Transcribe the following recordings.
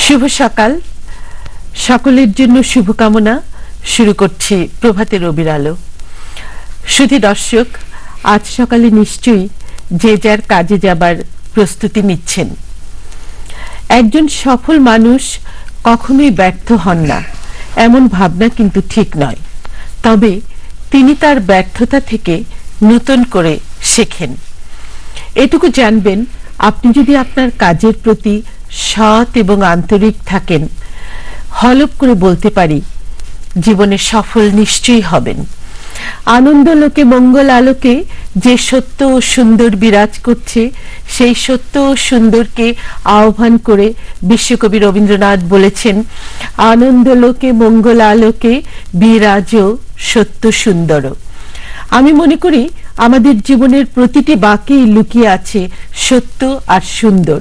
শুভ সকাল, সকলের জন্য শুভকামনা। শুরু করছি প্রভাতের রবির আলো। শুধু দর্শক, আজ সকালে নিশ্চয়ই যে যার কাজে যাবার প্রস্তুতি নিচ্ছেন। একজন সফল মানুষ কখনোই ব্যর্থ হন না, এমন ভাবনা কিন্তু ঠিক নয়। তবে তিনি তার ব্যর্থতা থেকে নতুন করে শেখেন। এটুকু জানবেন, আপনি যদি আপনার কাজের প্রতি সৎ এবং আন্তরিক থাকেন, হলপ করে বলতে পারি জীবনে সফল নিশ্চয়ই হবেন। আনন্দ লোকে মঙ্গল আলোকে যে সত্য ও সুন্দর বিরাজ করছে, সেই সত্য ও সুন্দরকে আহ্বান করে বিশ্বকবি রবীন্দ্রনাথ বলেছেন, আনন্দ লোকে মঙ্গল আলোকে বিরাজ সত্য সুন্দর। আমি মনে করি আমাদের জীবনের প্রতিটি বাঁকেই লুকিয়ে আছে সত্য আর সুন্দর।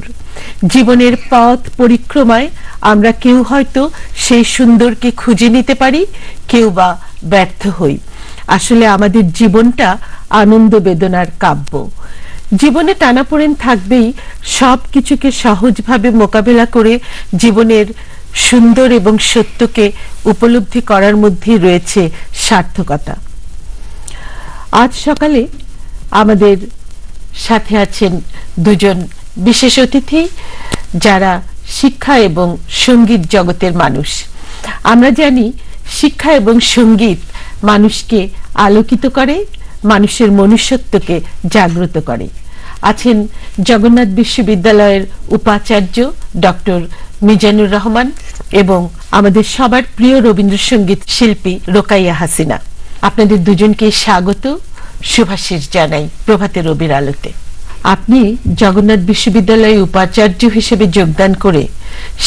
জীবনের পথ পরিক্রমায় আমরা কেউ হয়তো সেই সুন্দরকে খুঁজে নিতে পারি, কেউ বা ব্যর্থ হই। আসলে আমাদের জীবনটা আনন্দ বেদনার কাব্য। জীবনে টানাপোড়েন থাকবেই, সব কিছুকে সহজভাবে মোকাবেলা করে জীবনের সুন্দর এবং সত্যকে উপলব্ধি করার মধ্যেই রয়েছে সার্থকতা। আজ সকালে আমাদের সাথে আছেন দুজন বিশেষ অতিথি, যারা শিক্ষা এবং সঙ্গীত জগতের মানুষ। আমরা জানি শিক্ষা এবং সঙ্গীত মানুষকে আলোকিত করে, মানুষের মনুষ্যত্বকে জাগ্রত করে। আছেন জগন্নাথ বিশ্ববিদ্যালয়ের উপাচার্য ডক্টর মিজানুর রহমান এবং আমাদের সবার প্রিয় রবীন্দ্রসঙ্গীত শিল্পী রোকাইয়া হাসিনা। আপনাদের দুজনকে স্বাগত, শুভাশিস জানাই প্রভাতের রবির আলোতে। আপনি জগন্নাথ বিশ্ববিদ্যালয়ে উপাচার্য হিসেবে যোগদান করে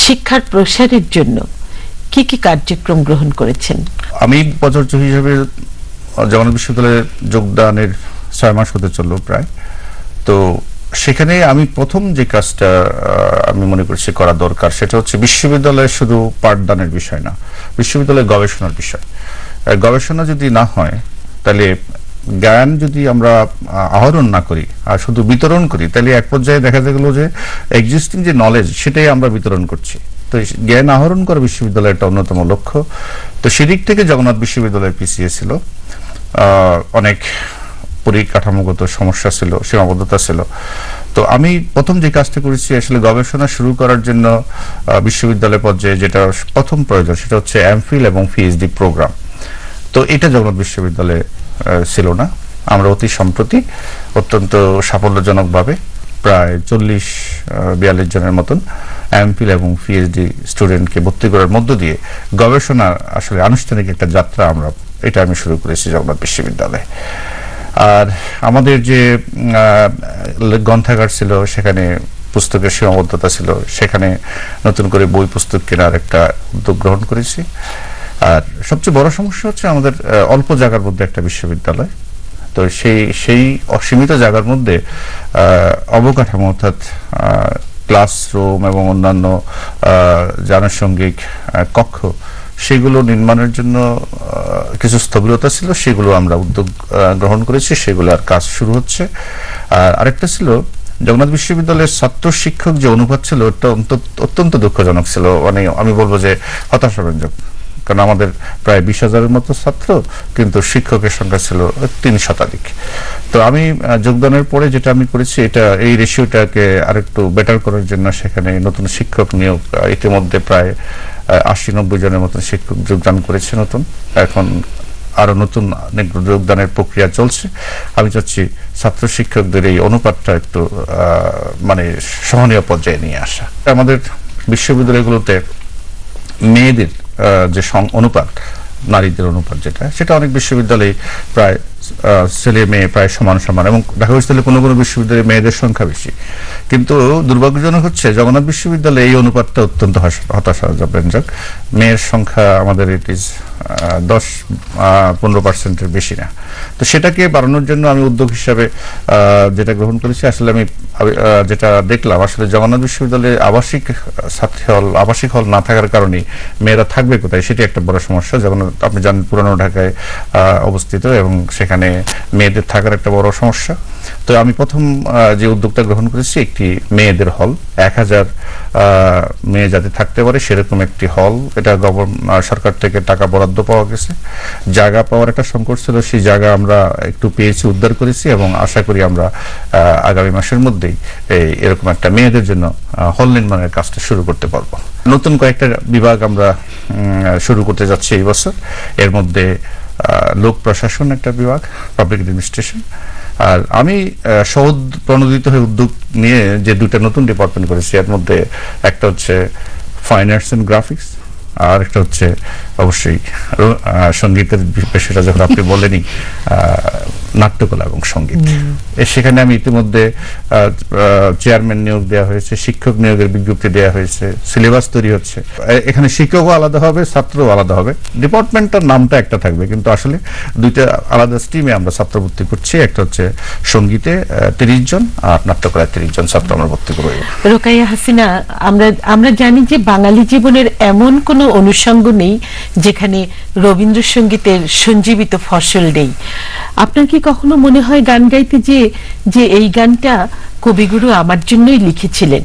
শিক্ষার প্রসারের জন্য কি কি কার্যক্রম গ্রহণ করেছেন? আমি উপাচার্য হিসেবে জগন্নাথ বিশ্ববিদ্যালয়ে যোগদানের 6 মাস হতে চলল প্রায়। তো সেখানে আমি প্রথম যে কাজটা আমি মনে করছি করা দরকার, সেটা হচ্ছে বিশ্ববিদ্যালয়ে শুধু পাঠদানের বিষয় না, বিশ্ববিদ্যালয়ে গবেষণার বিষয়। গবেষণা যদি না হয়, তাহলে জ্ঞান যদি আমরা আহরণ না করি আর শুধু বিতরণ করি, তাহলে এক পর্যায়ে দেখা গেল যে এক্সিস্টিং যে নলেজ সেটাই আমরা বিতরণ করছি। তো জ্ঞান আহরণ করা বিশ্ববিদ্যালয়ের একটা অন্যতম লক্ষ্য। তো সেদিক থেকে জগন্নাথ বিশ্ববিদ্যালয় পিছিয়ে ছিল, অনেক পরিকাঠামোগত সমস্যা ছিল, সীমাবদ্ধতা ছিল। তো আমি প্রথম যে কাজটা করেছি, আসলে গবেষণা শুরু করার জন্য বিশ্ববিদ্যালয় পর্যায়ে যেটা প্রথম প্রয়োজন, সেটা হচ্ছে এমফিল এবং পিএইচডি প্রোগ্রাম। তো এটা জগন্নাথ বিশ্ববিদ্যালয়ে ছিল না। আমরা অতি সম্প্রতি অত্যন্ত সাফল্যজনকভাবে প্রায় 40-42 জনের মতন এমফিল এবং পিএইচডি স্টুডেন্টকে ভর্তি করার মধ্য দিয়ে গবেষণা আসলে আনুষ্ঠানিক একটা যাত্রা আমি শুরু করেছি জগন্নাথ বিশ্ববিদ্যালয়ে। আর আমাদের যে গ্রন্থাগার ছিল, সেখানে পুস্তকের সীমাবদ্ধতা ছিল, সেখানে নতুন করে বই পুস্তক কেনার একটা উদ্যোগ গ্রহণ করেছি। আর সবচেয়ে বড় সমস্যা হচ্ছে আমাদের অল্প জায়গার মধ্যে একটা বিশ্ববিদ্যালয়। তো সেই অসীমিত জায়গার মধ্যে অবকাঠামো, অর্থাৎ ক্লাসরুম এবং অন্যান্য যে আনুষঙ্গিক কক্ষ, সেগুলো নির্মাণের জন্য কিছু স্থবিরতা ছিল। সেগুলো আমরা উদ্যোগ গ্রহণ করেছি, সেগুলোর কাজ শুরু হচ্ছে। আর আরেকটা ছিল, জগন্নাথ বিশ্ববিদ্যালয়ের ছাত্র শিক্ষক যে অনুপাত ছিল, ওটা অত্যন্ত দুঃখজনক ছিল। মানে আমি বলবো যে হতাশাব্যঞ্জক। কারণ আমাদের প্রায় 20,000-এর মতো ছাত্র, কিন্তু শিক্ষকের সংখ্যা ছিল 3 শতাধিক। তো আমি যোগদানের পরে যেটা আমি করেছি, এই রেশিওটাকে আরেকটু বেটার করার জন্য সেখানে নতুন শিক্ষক নিয়োগ, ইতিমধ্যে প্রায় 80-90 জনের মতন শিক্ষক যোগদান করেছে নতুন। এখন আরো নতুন যোগদানের প্রক্রিয়া চলছে। আমি চাচ্ছি ছাত্র শিক্ষকদের এই অনুপাতটা একটু মানে সহনীয় পর্যায়ে নিয়ে আসা। আমাদের বিশ্ববিদ্যালয়গুলোতে মেয়েদের যে অনুপাত, নারীদের অনুপাত সেটা অনেক বিশ্ববিদ্যালয়ে প্রায় ছেলে মেয়ে প্রায় সমান সমান, এবং ঢাকা বিশ্ববিদ্যালয়ে কোনো কোনো বিশ্ববিদ্যালয়ে মেয়েদের সংখ্যা বেশি। কিন্তু দুর্ভাগ্যজনক হচ্ছে জগন্নাথ বিশ্ববিদ্যালয়ে এই অনুপাতটা অত্যন্ত হতাশাব্যঞ্জক। মেয়ের সংখ্যা আমাদের ইট ইজ 10-15% বেশি না। তো সেটাকে বাড়ানোর জন্য আমি উদ্যোগ হিসাবে যেটা গ্রহণ করেছি, আসলে আমি যেটা দেখলাম, আসলে জগন্নাথ বিশ্ববিদ্যালয়ে আবাসিক হল না থাকার কারণে মেয়েরা থাকবে কোথায়, সেটি একটা বড় সমস্যা। জগন্নাথ আপনি জানেন পুরানো ঢাকায় অবস্থিত, এবং সেখানে মেয়েদের থাকার একটা বড় সমস্যা। তো আমি প্রথম যে উদ্যোগটা গ্রহণ করেছি, একটি মেয়েদের হল, 1000 মেয়ে যাতে থাকতে পারে সেরকম একটি হল। এটা সরকার থেকে টাকা বরাদ্দ পাওয়া গেছে। জায়গা পাওয়ার একটা সংকট ছিল, সেই জায়গা আমরা একটু পেয়েছি, উদ্ধার করেছি, এবং আশা করি আমরা আগামী মাসের মধ্যেই এরকম একটা মেয়েদের জন্য হল নির্মাণের কাজটা শুরু করতে পারবো। নতুন কয়েকটা বিভাগ আমরা শুরু করতে যাচ্ছি এই বছর। এর মধ্যে লোক প্রশাসন একটা বিভাগ, পাবলিক অ্যাডমিনিস্ট্রেশন। আর আমি সহজ প্রণোদিত হয়ে উদ্যোগ নিয়ে যে দুটা নতুন ডিপার্টমেন্ট করেছি, এর মধ্যে একটা হচ্ছে ফাইন আর্টস এন্ড গ্রাফিক্স, আর একটা হচ্ছে অবশ্যই সঙ্গীতের বিষয়টা যখন আপনি বলেনি, নাট্যকলা এবং সঙ্গীত। সেখানে আমি ইতিমধ্যে চেয়ারম্যান নিয়োগ দেওয়া হয়েছে, শিক্ষক নিয়োগের বিজ্ঞপ্তি দেওয়া হয়েছে, সিলেবাস তৈরি হচ্ছে। এখানে শিক্ষকও আলাদা হবে, ছাত্রও আলাদা হবে। ডিপার্টমেন্টটার নামটা একটা থাকবে, কিন্তু আসলে দুইটা আলাদা স্ট্রিমে আমরা ছাত্র ভর্তি করছি। একটা হচ্ছে সঙ্গীতে 30 জন আর নাট্যকলায় 30 জন ছাত্র আমরা ভর্তি করব। রোকাইয়া হাসিনা, আমরা জানি যে বাঙালি জীবনের এমন কোনো অনুষঙ্গ নেই যেখানে রবীন্দ্রসঙ্গীতের সঞ্জীবিত ফসল নেই। আপনার কি কখনো মনে হয় গান গাইতে যে এই গানটা কবিগুরু আমার জন্যই লিখেছিলেন?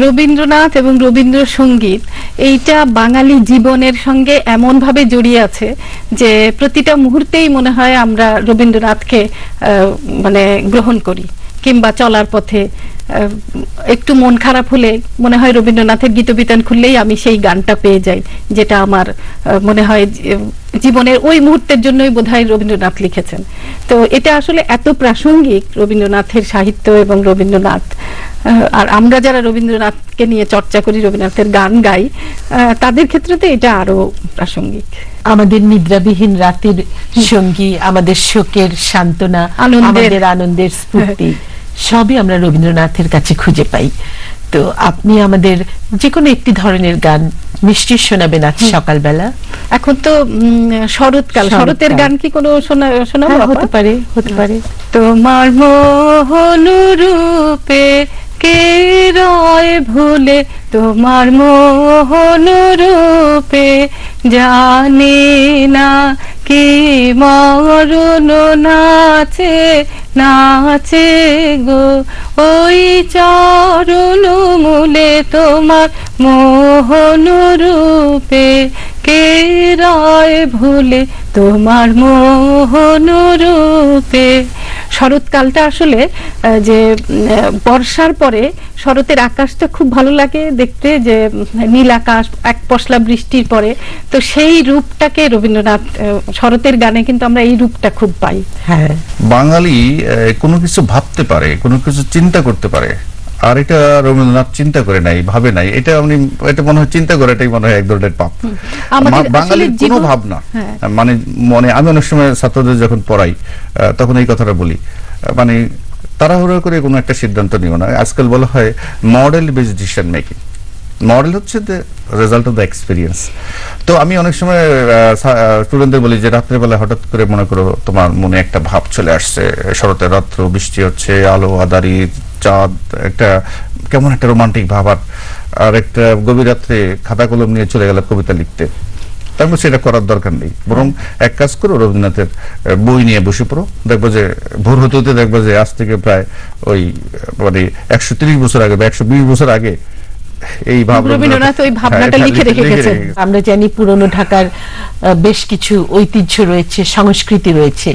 রবীন্দ্রনাথ এবং রবীন্দ্রসঙ্গীত এইটা বাঙালি জীবনের সঙ্গে এমন ভাবে জড়িয়ে আছে যে প্রতিটা মুহূর্তেই মনে হয় আমরা রবীন্দ্রনাথকে মানে গ্রহণ করি, কিংবা চলার পথে একটু মন খারাপ হলে মনে হয় রবীন্দ্রনাথের গীতবিতান খুললেই আমি সেই গানটা পেয়ে যাই, যেটা আমার মনে হয় জীবনের ওই মুহূর্তের জন্যই বোধহয় রবীন্দ্রনাথ লিখেছেন। তো এটা আসলে এত প্রাসঙ্গিক রবীন্দ্রনাথের সাহিত্য এবং রবীন্দ্রনাথ। আর আমরা যারা রবীন্দ্রনাথকে নিয়ে চর্চা করি, রবীন্দ্রনাথের গান গাই, তাদের ক্ষেত্রে তো এটা আরো প্রাসঙ্গিক। আমাদের নিদ্রাবিহীন রাতের সঙ্গী, আমাদের শোকের সান্ত্বনা, আমাদের আনন্দের স্ফূর্তি, সবই আমরা রবীন্দ্রনাথের কাছে খুঁজে পাই। তো আপনি আমাদের যে কোনো একটি ধরনের গান নিশ্চয়ই শোনাবেন আজ সকালবেলা। এখন তো শরৎকাল, শরতের গান কি কোনো শোনাবো? হতে পারে। তোমার মোহন রূপে কে রয় ভুলে, তোমার মোহন রূপে জানে না কি মরণ নাচে নাচে গো ওই চরণ মূলে, তোমার মোহন রূপে কে রয় ভুলে, তোমার মোহন রূপে। শরৎকালটা আসলে যে বর্ষার পরে শরতের আকাশটা খুব ভালো লাগে দেখতে, যে নীল আকাশ এক পশলা বৃষ্টির পরে। তো সেই রূপটাকে রবীন্দ্রনাথ শরতের গানে কিন্তু আমরা এই রূপটা খুব পাই। হ্যাঁ, বাঙালি কোনো কিছু ভাবতে পারে, কোনো কিছু চিন্তা করতে পারে, আর এটা রবীন্দ্রনাথ চিন্তা করে নাই, ভাবে নাই। এটা মনে হয় চিন্তা করাটাই মনে হয় এক ধরনের পাপ। বাঙালির কোনো ভাবনা মানে আমি অনেক সময় ছাত্রদের যখন পড়াই তখন এই কথাটা বলি, মানে তাড়াহুড়ো করে কোনো একটা সিদ্ধান্ত নিও না। আজকাল বলা হয় model based decision making. Model হচ্ছে the result of the experience. তো আমি অনেক সময় স্টুডেন্টদের বলি যে রাত্রের বেলা হঠাৎ করে মনে করো তোমার মনে একটা ভাব চলে আসছে, শরতের রাত্র, বৃষ্টি হচ্ছে, আলো আধারি, চাঁদ, একটা কেমন একটা রোমান্টিক ভাব, আর একটা গভীর রাত্রে খাতা কলম নিয়ে চলে গেল কবিতা লিখতে। তারপর সেটা করার দরকার নেই, বরং এক কাজ করো, রবীন্দ্রনাথের বই নিয়ে বসে পড়ো। দেখবো যে ভোর হতে হতে দেখবো যে আজ থেকে প্রায় ওই মানে 130 বছর আগে বা 120 বছর আগে এই রবীন্দ্রনাথ ওই ভাবনাটা লিখে রেখে গেছেন। আমরা জানি পুরনো ঢাকার বেশ কিছু ঐতিহ্য রয়েছে, সংস্কৃতি রয়েছে।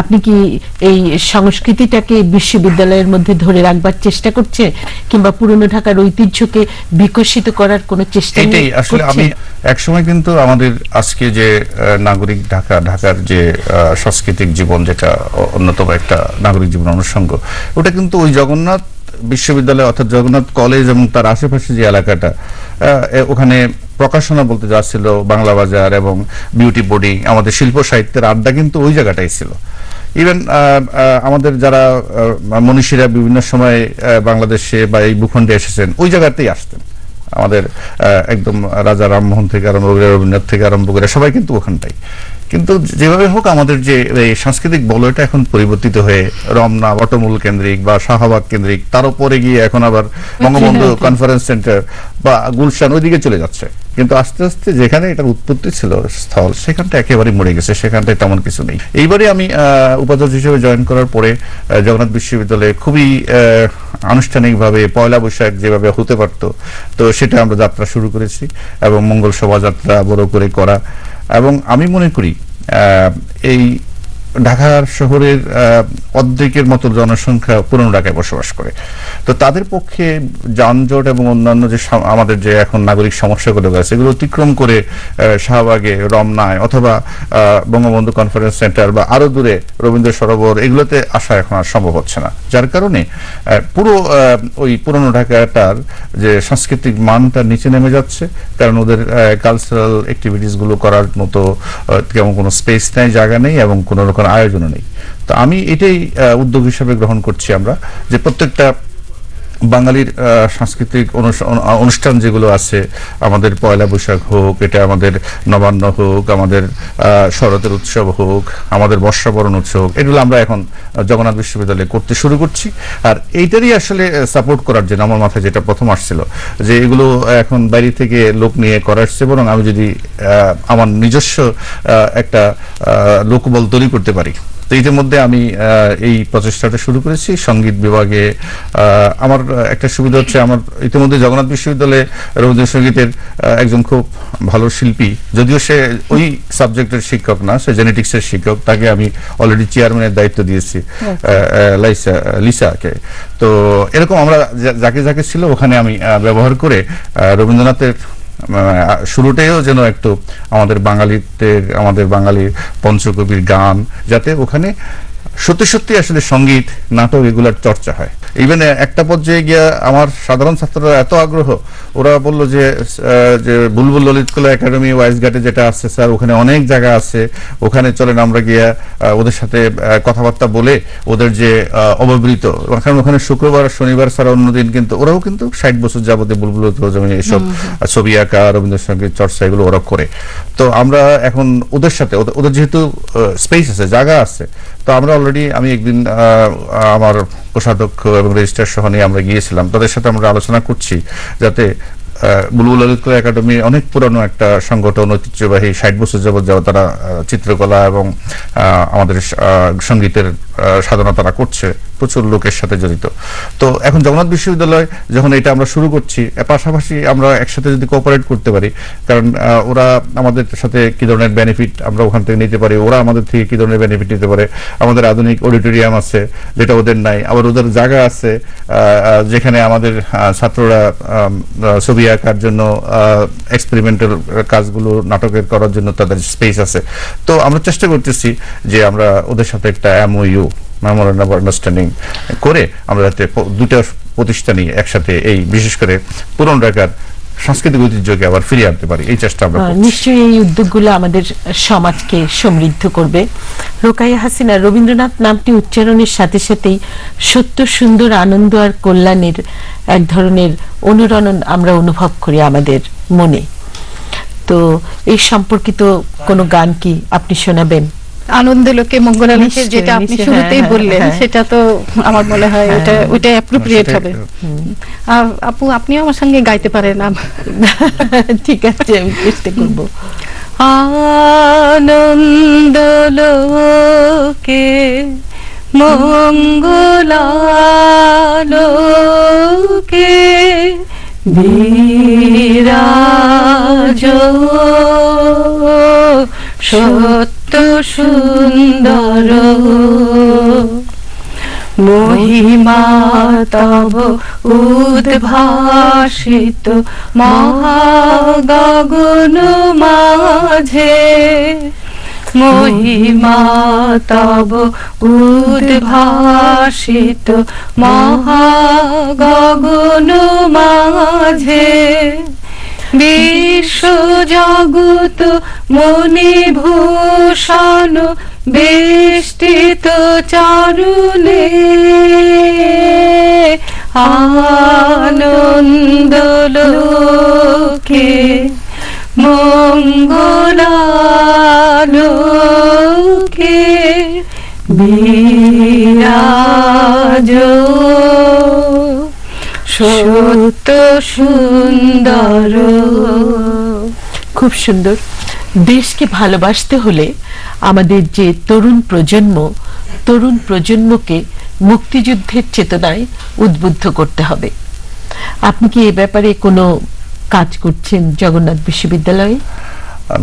আপনি কি এই সংস্কৃতিটাকে বিশ্ববিদ্যালয়ের মধ্যে ধরে রাখবার চেষ্টা করছে, কিংবা পুরনো ঢাকার ঐতিহ্যকে বিকশিত করার কোনো চেষ্টা? এটাই আসলে আমি একসময় কিন্তু আমাদের আজকে যে নাগরিক ঢাকার যে সাংস্কৃতিক জীবন, যেটা অন্যতম একটা নাগরিক জীবন অনুষঙ্গ, ওটা কিন্তু ওই জগন্নাথ বিশ্ববিদ্যালয় অর্থাৎ জগন্নাথ কলেজ এবং তার আশেপাশে যে এলাকাটা, ওখানে প্রকাশনা বলতে যা ছিল, বাংলা বাজার এবং বিউটি বোর্ডিং, আমাদের শিল্প সাহিত্যের আড্ডা কিন্তু ওই জায়গাটাই ছিল। ইভেন আমাদের যারা মনীষীরা বিভিন্ন সময় বাংলাদেশে বা এই ভূখণ্ডে এসেছেন ওই জায়গাতেই আসতেন। আমাদের একদম রাজা রামমোহন থেকে আরম্ভ করে রবীন্দ্রনাথ থেকে আরম্ভ করে সবাই কিন্তু ওখানটাই। কিন্তু যেভাবে হোক আমাদের যে এই সাংস্কৃতিক বলয়টা এখন পরিবর্তিত হয়ে রমনা বটমূল কেন্দ্রিক বা শাহবাগ কেন্দ্রিক, তার উপরে গিয়ে এখন আবার বঙ্গবন্ধু কনফারেন্স সেন্টার বা গুলশান ওইদিকে চলে যাচ্ছে। কিন্তু আস্তে আস্তে যেখানে এটার উৎপত্তি ছিল স্থল, সেখানটা একেবারে মরে গেছে, সেখানটায় তেমন কিছু নেই। এইবারে আমি উপাচার্য হিসেবে জয়েন করার পরে জগন্নাথ বিশ্ববিদ্যালয়ে খুবই আনুষ্ঠানিকভাবে পয়লা বৈশাখ যেভাবে হতে পারত, তো সেটা আমরা যাত্রা শুরু করেছি এবং মঙ্গল শোভাযাত্রা বড় করে করা। এবং আমি মনে করি এই ঢাকার শহরের অর্ধেকের মতো জনসংখ্যা পুরনো ঢাকায় বসবাস করে। তো তাদের পক্ষে যানজট এবং অন্যান্য যে আমাদের যে এখন নাগরিক সমস্যাগুলো আছে এগুলো অতিক্রম করে শাহবাগে, রমনায় অথবা বঙ্গবন্ধু কনফারেন্স সেন্টার বা আরো দূরে রবীন্দ্র সরোবর এগুলোতে আসা এখন আর সম্ভব হচ্ছে না। যার কারণে পুরো ওই পুরনো ঢাকাটার যে সাংস্কৃতিক মানটা নিচে নেমে যাচ্ছে, কারণ ওদের কালচারাল অ্যাক্টিভিটিস গুলো করার মতো তেমন কোনো স্পেস নেই, জায়গা নেই এবং কোনো রকম আয়োজনও নেই। তো আমি এটাই উদ্যোগ হিসেবে গ্রহণ করছি আমরা, যে প্রত্যেকটা বাঙালির সাংস্কৃতিক অনুষ্ঠান যেগুলো আছে, আমাদের পয়লা বৈশাখ হোক, এটা আমাদের নবান্ন হোক, আমাদের শরতের উৎসব হোক, আমাদের বর্ষাবরণ উৎসব হোক, এগুলো আমরা এখন জগন্নাথ বিশ্ববিদ্যালয়ে করতে শুরু করছি। আর এইটারই আসলে সাপোর্ট করার জন্য আমার মাথায় যেটা প্রথম আসছিল যে এগুলো এখন বাইরে থেকে লোক নিয়ে করা আসছে, বরং আমি যদি আমার নিজস্ব একটা লোকবল তৈরি করতে পারি। তো ইতিমধ্যে আমি এই প্রচেষ্টাটা শুরু করেছি সঙ্গীত বিভাগে। আমার একটা সুবিধা হচ্ছে, আমার ইতিমধ্যে জগন্নাথ বিশ্ববিদ্যালয়ে রবীন্দ্রসঙ্গীতের একজন খুব ভালো শিল্পী, যদিও সে ওই সাবজেক্টের শিক্ষক না, সে জেনেটিক্সের শিক্ষক, তাকে আমি অলরেডি চেয়ারম্যানের দায়িত্ব দিয়েছি, লিসাকে। তো এরকম আমরা যাকে যাকে ছিল ওখানে আমি ব্যবহার করে রবীন্দ্রনাথের শুরুটাও যেন একটু আমাদের বাঙালি পঞ্চকবির গান, যাতে ওখানে সত্যি সত্যি আসলে সঙ্গীত, নাটক এগুলার চর্চা হয়। ইভেন একটা পর্যায়ে গিয়া আমার সাধারণ ছাত্ররা এত আগ্রহ, ওরা বলল যে বুলবুল ললিত কলা একাডেমি ওয়াইজঘাটে যেটা আছে স্যার, ওখানে অনেক জায়গা আছে, ওখানে চলেন আমরা গিয়া ওদের সাথে কথাবার্তা বলে ওদের যে অববৃত, কারণ ওখানে শুক্রবার শনিবার ছাড়া অন্যদিন কিন্তু ওরাও কিন্তু 60 বছর যাবতে বুলবুল এসব ছবি আঁকা, রবীন্দ্রসঙ্গীত চর্চা এগুলো ওরা করে। তো আমরা এখন ওদের সাথে, ওদের যেহেতু স্পেস আছে, জায়গা আছে, তো আমরা অলরেডি আমি একদিন আমার কোষাধ্যক্ষ এবং রেজিস্ট্রার সহ নিয়ে আমরা গিয়েছিলাম, তাদের সাথে আমরা আলোচনা করছি যাতে বুলবুল ললিত কলা একাডেমি অনেক পুরানো একটা সংগঠন, ঐতিহ্যবাহী 60 বছর যাবত তারা চিত্রকলা এবং আমাদের সঙ্গীতের সাধনা তারা করছে, প্রচুর লোকের সাথে জড়িত। তো এখন জগন্নাথ বিশ্ববিদ্যালয় যখন এটা আমরা শুরু করছি, পাশাপাশি আমরা একসাথে যদি কোঅপারেট করতে পারি, কারণ ওরা আমাদের সাথে কি ধরনের বেনিফিট আমরা ওখান থেকে নিতে পারি, ওরা আমাদের থেকে কি ধরনের বেনিফিট নিতে পারে। আমাদের আধুনিক অডিটোরিয়াম আছে যেটা ওদের নাই, আবার ওদের জায়গা আছে যেখানে আমাদের ছাত্ররা ছবি আঁকার জন্য, এক্সপেরিমেন্টাল কাজগুলো নাটকের করার জন্য তাদের স্পেস আছে। তো আমরা চেষ্টা করতেছি যে আমরা ওদের সাথে একটা MOU, মেমোরেন্ডাম অফ আন্ডারস্ট্যান্ডিং করে আমরা যাতে দুটো প্রতিষ্ঠানই একসাথে এই বিশেষ করে পুরনো ঢাকার সাংস্কৃতিক ঐতিহ্যকে আবার ফিরিয়ে আনতে পারি, এই চেষ্টা আমরা করছি। নিশ্চয়ই এই উদ্যোগগুলো আমাদের সমাজকে সমৃদ্ধ করবে। রোকাইয়া হাসিনা, রবীন্দ্রনাথ নামটি উচ্চারণের সাথে সাথেই সত্য, সুন্দর, আনন্দ আর কল্যাণের এক ধরনের অনুরণন আমরা অনুভব করি আমাদের মনে। তো এই সম্পর্কিত কোনো গান কি আপনি শোনাবেন? আনন্দলোকে মঙ্গলালোকে, যেটা আপনি শুরুতেই বললেন, সেটা তো আমার মনে হয় ওইটা অ্যাপ্রোপ্রিয়েট হবে। আপু, আপনিও আমার সঙ্গে গাইতে পারেন। ঠিক আছে, আমি চেষ্টা করব। আনন্দলোকে মঙ্গলালোকে বিরাজ সত্য সুন্দর মহিমা তব উদ্ভাসিত মহাগগন মাঝে, মহিমা তব উদ্ভাসিত মহাগগন মাঝে, বিশ্ব জগত মণিভূষণ বেষ্টিত চারুলে আনন্দ লোকে মঙ্গলালোকে বিরাজ সত্য সুন্দর। খুব সুন্দর। দেশকে ভালোবাসতে হলে আমাদের যে তরুণ প্রজন্মকে মুক্তিযুদ্ধের চেতনায় উদ্বুদ্ধ করতে হবে। আপনি কি এ ব্যাপারে কোনো কাজ করছেন জগন্নাথ বিশ্ববিদ্যালয়ে?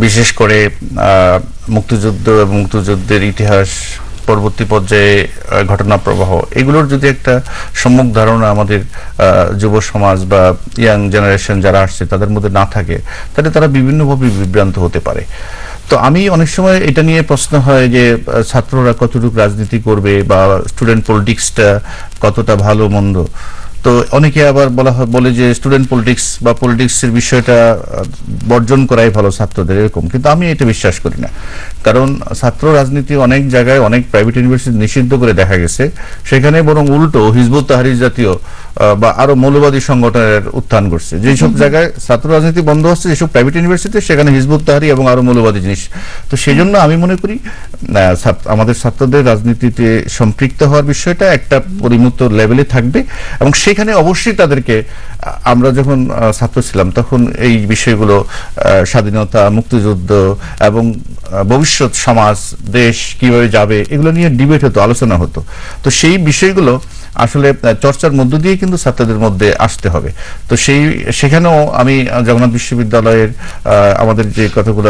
বিশেষ করে মুক্তিযুদ্ধ এবং মুক্তিযুদ্ধের ইতিহাস, পরবর্তী পর্যায়ে ঘটনা প্রবাহ, এগুলোর যদি একটা সম্যক ধারণা আমাদের যুব সমাজ বা ইয়াং জেনারেশন যারা আসছে তাদের মধ্যে না থাকে, তাহলে তারা বিভিন্নভাবে বিভ্রান্ত হতে পারে। তো আমি অনেক সময় এটা নিয়ে প্রশ্ন হয় যে ছাত্ররা কতটুকু রাজনীতি করবে বা স্টুডেন্ট পলিটিক্সটা কতটা ভালো মন্দ। তো অনেকে আবার বলে যে স্টুডেন্ট পলিটিক্স বা পলিটিক্সের বিষয়টা বর্জন করাই ভালো ছাত্রদের, এরকম। কিন্তু আমি এটা বিশ্বাস করি না, কারণ ছাত্র রাজনীতি অনেক জায়গায় অনেক প্রাইভেট ইউনিভার্সিটি নিষিদ্ধ করে দেখা গেছে, সেখানে বরং উল্টো হিজবুত তাহরির জাতীয় বা আরো মৌলবাদী সংগঠনের উত্থান করছে। যেসব জায়গায় ছাত্র রাজনীতি বন্ধ হচ্ছে, যেসব প্রাইভেট ইউনিভার্সিটি, সেখানে হিজবুত তাহরি এবং আরো মৌলবাদী জিনিস। তো সেই জন্য আমি মনে করি আমাদের ছাত্রদের রাজনীতিতে সম্পৃক্ত হওয়ার বিষয়টা একটা পরিমিত লেভেলে থাকবে, এবং সেখানে অবশ্যই তাদেরকে, আমরা যখন ছাত্র ছিলাম তখন এই বিষয়গুলো স্বাধীনতা, মুক্তিযুদ্ধ এবং ভবিষ্যৎ সমাজ, দেশ কিভাবে যাবে, এগুলো নিয়ে ডিবেট হতো, আলোচনা হতো। তো সেই বিষয়গুলো আসলে চর্চার মধ্য দিয়ে কিন্তু ছাত্রদের মধ্যে আসতে হবে। তো সেখানেও আমি জগন্নাথ বিশ্ববিদ্যালয়ের আমাদের যে কতগুলো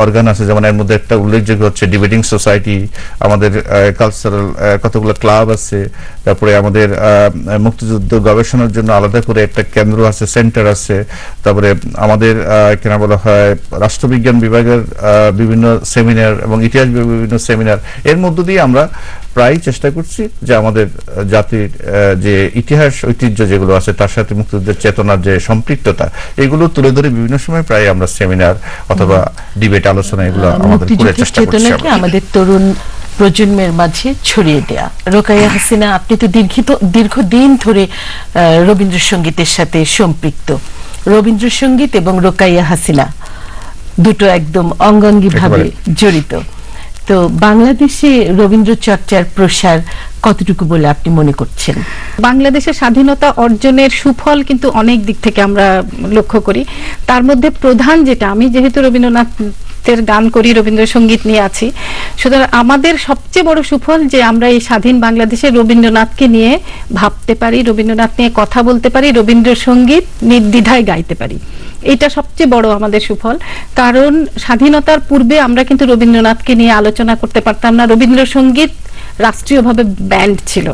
অর্গান আছে, যেমন এর মধ্যে একটা উল্লেখযোগ্য হচ্ছে ডিবেটিং সোসাইটি, আমাদের কালচারাল কতগুলো ক্লাব আছে, তারপরে আমাদের মুক্তিযুদ্ধ গবেষণার জন্য আলাদা করে একটা কেন্দ্র আছে, সেন্টার আছে, তারপরে আমাদের কেনা বলা হয় রাষ্ট্রবিজ্ঞান বিভাগের বিভিন্ন সেমিনার এবং ইতিহাস বিভাগের বিভিন্ন সেমিনার। এর মধ্য দিয়ে আমরা প্রায় চেষ্টা করছি যে আমাদের জাতির যে ইতিহাস ঐতিহ্য যেগুলো আছে তার সাথে মুক্তিযুদ্ধের চেতনার যে সম্পৃক্ততা, এগুলো তুলে ধরে বিভিন্ন সময় প্রায় আমরা সেমিনার অথবা ডিবেট, আলোচনা এগুলো আমাদের করে চেষ্টা করছি আমাদের তরুণ প্রজন্মের মাঝে ছড়িয়ে দেয়া। রোকাইয়া হাসিনা, আপনি তো দীর্ঘদিন ধরে রবীন্দ্রসঙ্গীতের সাথে সম্পৃক্ত। রবীন্দ্রসঙ্গীত এবং রোকাইয়া হাসিনা দুটো একদম অঙ্গাঙ্গিভাবে জড়িত। তো বাংলাদেশে রবীন্দ্র চর্চার প্রসার কতটুকু বলে আপনি মনে করছেন? বাংলাদেশের স্বাধীনতা অর্জনের সুফল কিন্তু অনেক দিক থেকে আমরা লক্ষ্য করি। তার মধ্যে প্রধান যেটা, আমি যেহেতু রবীন্দ্রনাথের গান করি, রবীন্দ্রসঙ্গীত নিয়ে আছি, সুতরাং আমাদের সবচেয়ে বড় সুফল যে আমরা এই স্বাধীন বাংলাদেশে রবীন্দ্রনাথকে নিয়ে ভাবতে পারি, রবীন্দ্রনাথ নিয়ে কথা বলতে পারি, রবীন্দ্রসঙ্গীত নির্দ্বিধায় গাইতে পারি। এটা সবচেয়ে বড় আমাদের সুফল। কারণ স্বাধীনতার পূর্বে আমরা কিন্তু রবীন্দ্রনাথকে নিয়ে আলোচনা করতে পারতাম না। রবীন্দ্রসঙ্গীত রাষ্ট্রীয়ভাবে ব্যান্ড ছিল।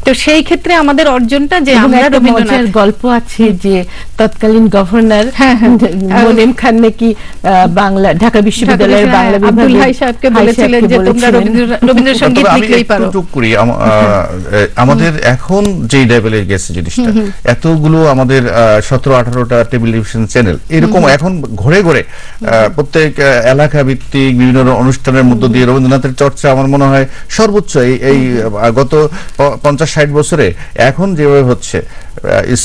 তো সেই ক্ষেত্রে আমাদের অর্জনটা যে আমরা রবীন্দ্রনাথের গল্প আছে যে তৎকালীন গভর্নর মোনেম খান নাকি বাংলা ঢাকা বিশ্ববিদ্যালয়ের বাংলা বিভাগে আব্দুল হাই সাহেবকে বলেছিলেন যে তোমরা রবীন্দ্রসঙ্গীত লিখলেই পারো। করি আমাদের এখন যে লেভেলে গেছে জিনিসটা, এতগুলো আমাদের 17-18টা টেলিভিশন চ্যানেল, এরকম এখন ঘরে ঘরে প্রত্যেক এলাকা ভিত্তিক বিভিন্ন অনুষ্ঠানের মধ্য দিয়ে রবীন্দ্রনাথের চর্চা আমার মনে হয় সর্বোচ্চ এই গত 50-60 বছরে এখন যেভাবে হচ্ছে,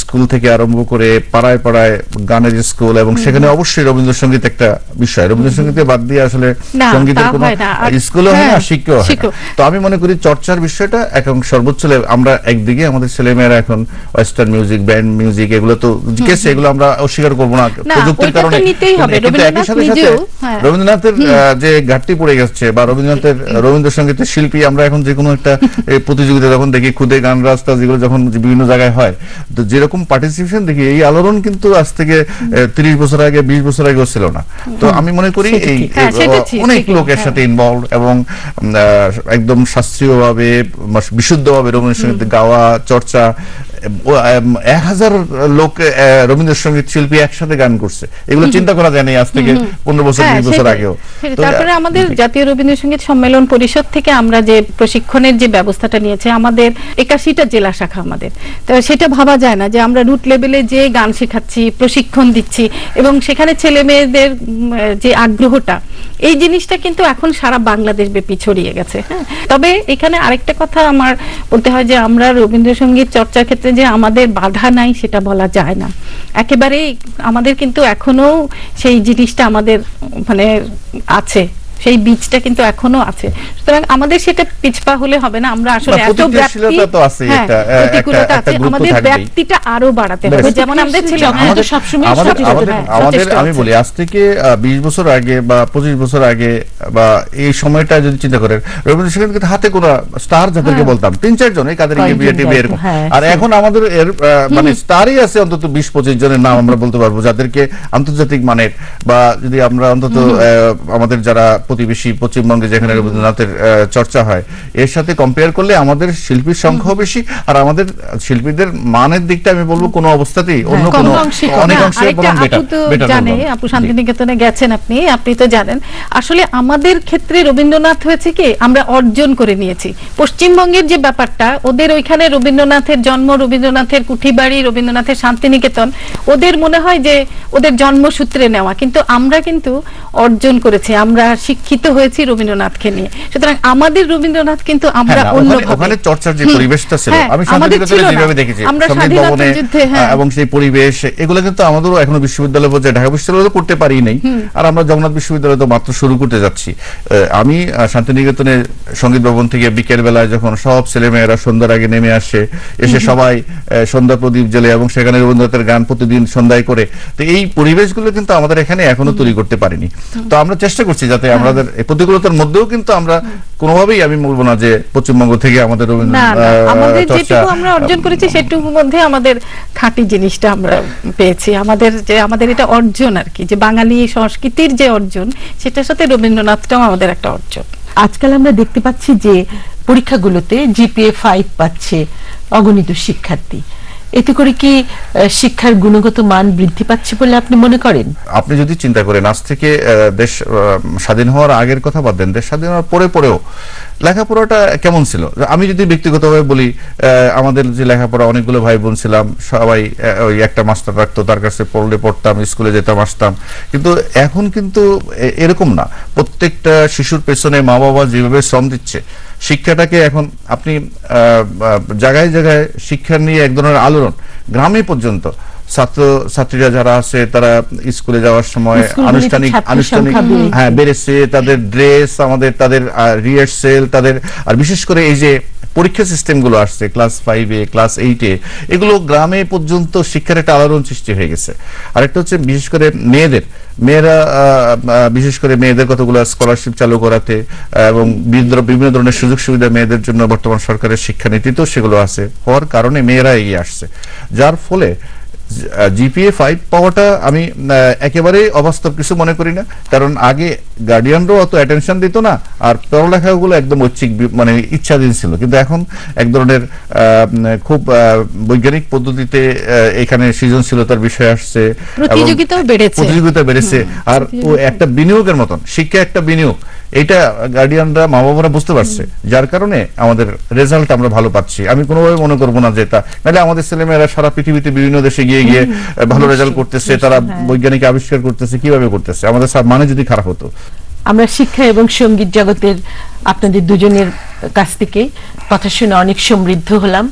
স্কুল থেকে আরম্ভ করে পাড়ায় পাড়ায় গানের স্কুল, এবং সেখানে অবশ্যই রবীন্দ্রসঙ্গীত একটা বিষয়। রবীন্দ্রসঙ্গীতে বাদ দিয়ে আসলে সঙ্গীতের কোনো স্কুলও হয় না, শিক্ষাও হয় না। তো আমি মনে করি চর্চার বিষয়টা এখন সর্বোচ্চ। আমরা একদিকে আমাদের ছেলেমেয়েরা এখন ওয়েস্টার্ন মিউজিক, ব্যান্ড মিউজিক, এগুলো তো গেছে, এগুলো আমরা অস্বীকার করবো না প্রযুক্তির কারণে, কিন্তু একই সাথে সাথে রবীন্দ্রনাথের যে ঘাটতি পড়ে গেছে, বা রবীন্দ্রসঙ্গীতের শিল্পী আমরা এখন যে কোনো একটা প্রতিযোগিতা যখন দেখি, খুদে গান রাস্তা যেগুলো যখন বিভিন্ন জায়গায় হয়, তো যেরকম পার্টিসিপেশন দেখি, এই আলোড়ন কিন্তু আজ থেকে 30 বছর আগে, 20 বছর আগেও ছিল না। তো আমি মনে করি এই অনেক লোকের সাথে ইনভলভ, এবং একদম শাস্ত্রীয়ভাবে, বিশুদ্ধভাবে রবীন্দ্রসঙ্গীত গাওয়া, চর্চা, 1000 লোক রবীন্দ্রসঙ্গীত শিল্পী একসাথে গান করছে, এগুলো চিন্তা করা যায় না আজ থেকে 15 বছর, 20 বছর আগেও। তারপরে আমাদের জাতীয় রবীন্দ্রসঙ্গীত সম্মেলন পরিষদ থেকে আমরা যে প্রশিক্ষণের যে ব্যবস্থাটা নিয়েছে, আমাদের 81টা জেলা শাখা আমাদের, তো সেটা ভাবা যায় না যে আমরা রুট লেভেলে যে গান শেখাচ্ছি, প্রশিক্ষণ দিচ্ছি, এবং সেখানে ছেলে মেয়েদের যে আগ্রহটা এই জিনিসটা কিন্তু এখন সারা বাংলাদেশ ব্যাপী ছড়িয়ে গেছে। হ্যাঁ, তবে এখানে আরেকটা কথা আমার বলতে হয় যে আমরা রবীন্দ্রসঙ্গীত চর্চার ক্ষেত্রে যে আমাদের বাধা নাই সেটা বলা যায় না। একেবারেই আমাদের কিন্তু এখনো সেই জিনিসটা আমাদের মানে আছে, সেই বীজটা কিন্তু এখনো আছে। সুতরাং আমাদের সেটা পিছপা হলে হবে না। আমরা আসলে এত প্রতিক্রিয়াশীলতা তো আছে, হ্যাঁ, এটা প্রতিকূলতা আছে, একটা আমাদের গুরুত্ব থাকবেই। ব্যক্তিটা আরো বাড়াতে হবে, যেমন আমাদের ছিল। আমাদের সবসময় আমাদের আমি বলি আজ থেকে 20 বছর আগে বা 25 বছর আগে বা এই সময়টা যদি চিন্তা করেন, রবীন্দ্রসঙ্গীত হাতে কোনো স্টার যাদেরকে বলতাম 3-4 জন, এই কাদের বিয়ে টিভি এরকম। আর এখন আমাদের এর মানে স্টারই আছে অন্তত 20-25 জনের নাম আমরা বলতে পারবো, যাদেরকে আন্তর্জাতিক মানের, বা যদি আমরা অন্তত আমাদের যারা প্রতিবেশী পশ্চিমবঙ্গে যেখানে রবীন্দ্রনাথের চর্চা হয় এর সাথে কম্পেয়ার করলে আমাদের শিল্পীর সংখ্যাও বেশি, আর আমাদের শিল্পীদের মানের দিকটা আমি বলবো কোনো অবস্থাতেই অন্য কোনো অনেক অংশে বরং বেটার। জানে আপু, শান্তিনিকেতনে গেছেন আপনি তো জানেন আসলে আমাদের ক্ষেত্রে রবীন্দ্রনাথ হয়েছে কি আমরা অর্জন করে নিয়েছি। পশ্চিমবঙ্গের যে ব্যাপারটা, ওদের ওইখানে রবীন্দ্রনাথের জন্ম, রবীন্দ্রনাথের কুঠিবাড়ি, রবীন্দ্রনাথের শান্তিনিকেতন ওদের মনে হয় যে ওদের জন্মসূত্রে নেওয়া, কিন্তু আমরা কিন্তু অর্জন করেছি, আমরা শিক্ষিত হয়েছি রবীন্দ্রনাথকে নিয়ে। সুতরাং আমাদের রবীন্দ্রনাথ কিন্তু আমরা ওখানে চর্চার যে পরিবেশটা ছিল, আমি শান্তিনিকেতনে যেভাবে দেখেছি সঙ্গীত ভবনে এবং সেই পরিবেশ, এগুলো কিন্তু আমাদেরও এখনো বিশ্ববিদ্যালয় পর্যায়ে, ঢাকা বিশ্ববিদ্যালয় করতে পারি নাই, আর আমরা জগন্নাথ বিশ্ববিদ্যালয় তো মাত্র শুরু করতে যাচ্ছি। আমি শান্তিনিকেতনে সঙ্গীত ভবন থেকে বিকেল বেলায় যখন সব ছেলেমেয়েরা সন্ধ্যার আগে নেমে আসে, এসে সবাই সন্ধ্যা প্রদীপ জ্বেলে এবং সেখানে রবীন্দ্রনাথের গান প্রতিদিন সন্ধ্যায় করে, তো এই পরিবেশগুলো কিন্তু আমাদের এখানে এখনো তৈরি করতে পারিনি। তো আমরা চেষ্টা করছি যাতে আমাদের এই প্রতিকূলতার মধ্যেও কিন্তু আমরা কোনোভাবেই আমি বলবো না যে পশ্চিমবঙ্গ থেকে আমাদের আমাদের যেটুকু আমরা অর্জন করেছি সেটুকুর মধ্যে আমাদের খাঁটি জিনিসটা আমরা পেয়েছি। আমাদের এটা অর্জন আর কি, যে বাঙালি সংস্কৃতির যে অর্জন, সেটার সাথে রবীন্দ্রনাথটাও আমাদের একটা অর্জন। আজকাল আমরা দেখতে পাচ্ছি যে পরীক্ষাগুলোতে জিপিএ 5 পাচ্ছে অগণিত শিক্ষার্থী। এতে করে কি শিক্ষার গুণগত মান বৃদ্ধি পাচ্ছে বলে আপনি মনে করেন? আপনি যদি চিন্তা করেন আজ থেকে দেশ স্বাধীন হওয়ার আগের কথা বাদ দেন, দেশ স্বাধীন হওয়ার পরেও লেখাপড়াটা কেমন ছিল? আমি যদি ব্যক্তিগতভাবে বলি, আমাদের যে লেখাপড়া, অনেকগুলো ভাই বোন ছিলাম, সবাই ওই একটা মাস্টার রাখতো, তার কাছে পড়লে পড়তাম, স্কুলে যেতাম আসতাম। কিন্তু এখন কিন্তু এরকম না। প্রত্যেকটা শিশুর পেছনে মা বাবা যেভাবে শ্রম দিচ্ছে, শিক্ষাটাকে এখন আপনি জায়গায় জায়গায় শিক্ষা নিয়ে এক ধরনের আলোড়ন, গ্রামে পর্যন্ত ছাত্রীরা যারা আছে তারা স্কুলে যাওয়ার সময় আনুষ্ঠানিক বেড়েছে, তাদের ড্রেস, তাদের রিহার্সেল, তাদের আর বিশেষ করে এই যে পরীক্ষা সিস্টেম গুলো আসছে ক্লাস 5-এ, ক্লাস 8-এ, এগুলো গ্রামে পর্যন্ত শিক্ষার একটা আলোড়ন সৃষ্টি হয়ে গেছে। আরেকটা হচ্ছে বিশেষ করে মেয়েরা বিশেষ করে মেয়েদের কতগুলো স্কলারশিপ চালু করাতে এবং বিভিন্ন ধরনের সুযোগ সুবিধা মেয়েদের জন্য বর্তমান সরকারের শিক্ষানীতিতেও সেগুলো আছে, হওয়ার কারণে মেয়েরা এগিয়ে আসছে, যার ফলে জিপিএ 5 পাওয়াটা আমি একেবারে অবাস্তব কিছু মনে করি না। কারণ আগে গার্ডিয়ানরাও অত অ্যাটেনশন দিত না, আর পড়ালেখাগুলো একদম ঐচ্ছিক মানে ইচ্ছাধীন ছিল। কিন্তু এখন এক ধরনের খুব বৈজ্ঞানিক পদ্ধতিতে এখানে সৃজনশীলতার বিষয় আসছে, প্রতিযোগিতা বেড়েছে, আর ও একটা বিনিয়োগের মতন, শিক্ষা একটা বিনিয়োগ, এটা গার্ডিয়ানরা, মা বাবারা বুঝতে পারছে, যার কারণে আমাদের রেজাল্ট আমরা ভালো পাচ্ছি। আমি কোনোভাবে মনে করবো না যে এটা, নাহলে আমাদের ছেলেমেয়েরা সারা পৃথিবীতে বিভিন্ন দেশে গিয়ে ভালো রেজাল্ট করতেছে, তারা বৈজ্ঞানিক আবিষ্কার করতেছে, কিভাবে করতেছে, আমাদের সব মানে যদি খারাপ হতো। আমরা শিক্ষা এবং সঙ্গীত জগতের আপনাদের দুজনের কাছ থেকে কথা শুনে অনেক সমৃদ্ধ হলাম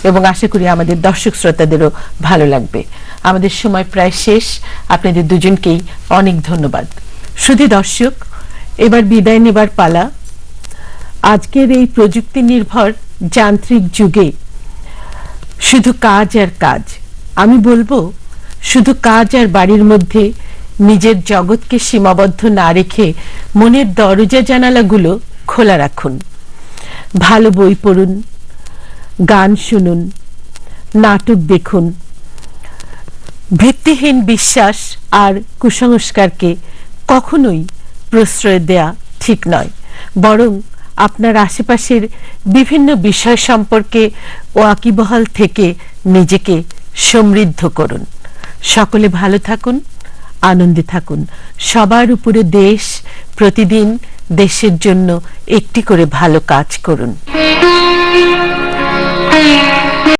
এবং আশা করি আমাদের দর্শক শ্রোতাদেরও ভালো লাগবে। আমাদের সময় প্রায় শেষ। আপনাদের দুজনকেই অনেক ধন্যবাদ। শুধু দর্শক, এবার বিদায় নেবার পালা। আজকের এই প্রযুক্তি নির্ভর যান্ত্রিক যুগে শুধু কাজ আর কাজ, আমি বলবো শুধু কাজ আর বাড়ির মধ্যে নিজের জগৎকে সীমাবদ্ধ না রেখে মনের দরজা জানালাগুলো খোলা রাখুন। ভালো বই পড়ুন, গান শুনুন, নাটক দেখুন। ভিত্তিহীন বিশ্বাস আর কুসংস্কারকে কখনোই প্রশ্রয় দেয়া ঠিক নয়, বরং আপনার আশেপাশের বিভিন্ন বিষয় সম্পর্কে ওয়াকিবহাল থেকে নিজেকে সমৃদ্ধ করুন। সকলে ভালো থাকুন, আনন্দে থাকুন। সবার উপরে দেশ, প্রতিদিন দেশের জন্য একটি করে ভালো কাজ করুন।